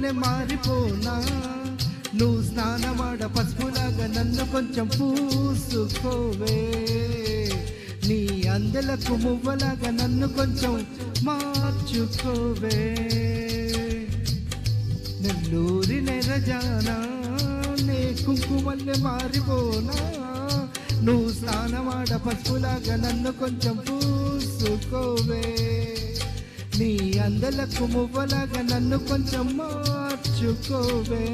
మల్లె మారిపోనా నువ్వు స్నానమాడ పసుపులాగా నన్ను కొంచెం పూసుకోవే నీ అందెలకు మువ్వలాగా నన్ను కొంచెం మార్చుకోవే నెల్లూరి నెరజానా నే కుంకుమల్లె మారిపోనా నువ్వు స్నానమాడ పసుపులాగా నన్ను కొంచెం పూసుకోవే నీ అందలకు మువ్వలాగా నన్ను కొంచెం మార్చుకోవే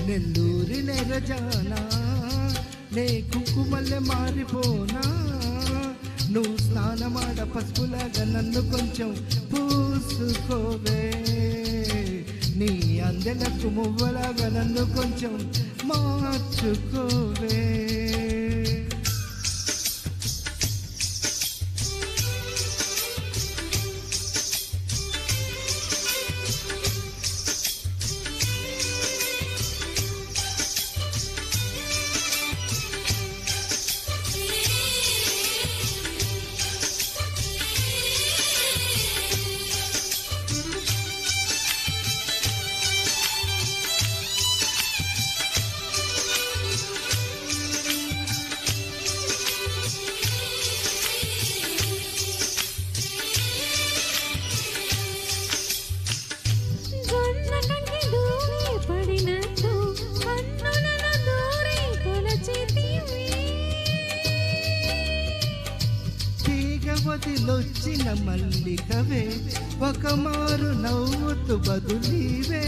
నెల్లూరి నెరజానా నే కుంకుమల్లె మారిపోనా నువ్వు స్నానమాడ పసుపులాగా నన్ను కొంచెం పూసుకోవే నీ అందెలకు మువ్వలాగా నన్ను కొంచెం మార్చుకోవే వదిలొచ్చిన మల్లికవే ఒక మారు నవ్వుతూ బదులీవే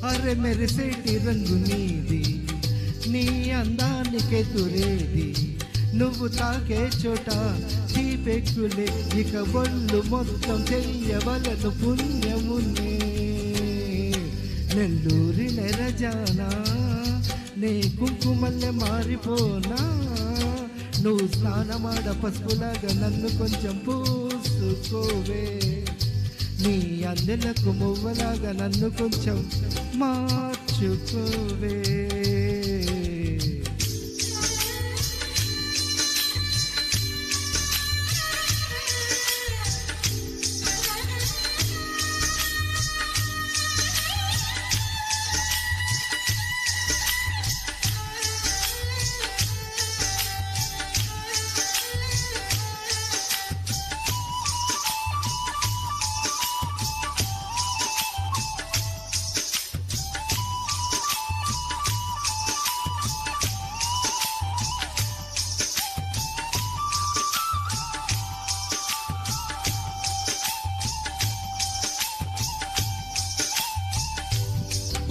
అరే మెరిసేటి రంగు నీది నీ అందానికే తురేది నువ్వు తాకే చోట చీపెక్కులే ఇక ఒళ్ళు మొత్తం చెయ్యవలను పుణ్యమునే నెల్లూరి నెరజానా నే కుంకుమల్లె మారిపోనా నువ్వు స్నానమాడ పసుపులాగా నన్ను కొంచెం పూసుకోవే నీ అందెలకు మువ్వలాగా నన్ను కొంచెం మార్చుకోవే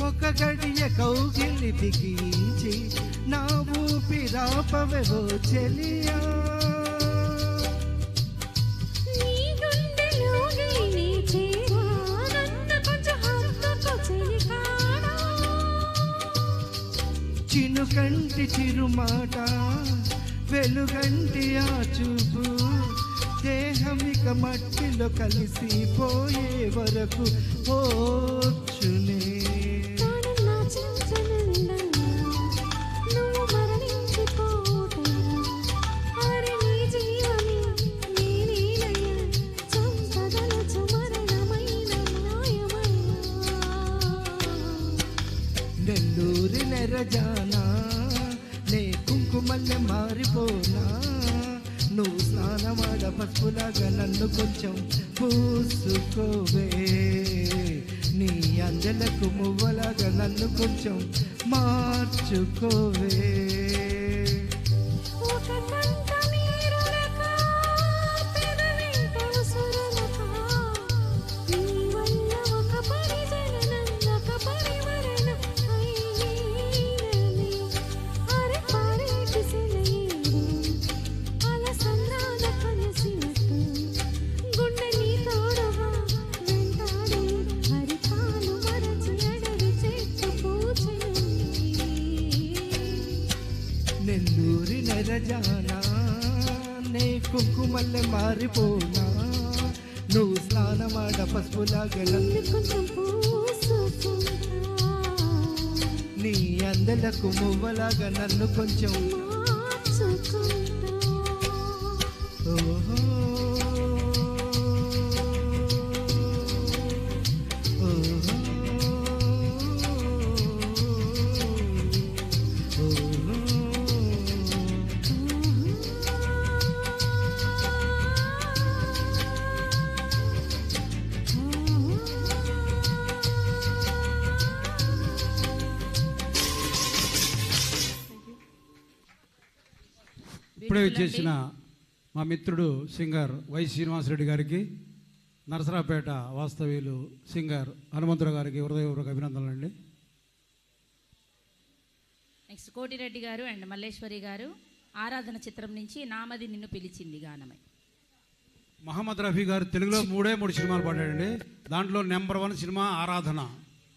ఒక గడియ కౌగిలి బిగించి నా ఊపిరాపవెవో చెలియా చినుకంటి చిరుమాట వెలుగంటి ఆ చూపు దేహమిక మట్టిలో కలిసిపోయే వరకు పోచునే నెల్లూరి నెరజానా నే కుంకుమల్లె మారిపోనా నువ్వు స్నానమాడ పసుపులాగా నన్ను కొంచెం పూసుకోవే నీ అందెలకు మువ్వలాగా నన్ను కొంచెం మార్చుకోవే నెరజానా నే కుంకుమల్లె మారిపోనా నువ్వు స్నానమాడ పసుపులాగా నన్ను కొంచెం పూసుకుంటా నీ అందలకు మువ్వలాగా నన్ను కొంచెం మార్చుకుంటా ఓహో ఓహో ఇప్పుడే చేసిన మా మిత్రుడు సింగర్ వై శ్రీనివాసరెడ్డి గారికి, నరసరావుపేట వాస్తవ్యులు సింగర్ హనుమంతుడు గారికి హృదయపూర్వక అభినందనలు అండి. నెక్స్ట్ కోటిరెడ్డి గారు అండ్ మల్లేశ్వరి గారు ఆరాధన చిత్రం నుంచి నామది నిన్ను పిలిచింది గానమై. మహమ్మద్ రఫీ గారు తెలుగులో 3 సినిమాలు పాడాడండి. దాంట్లో నెంబర్ 1 సినిమా ఆరాధన.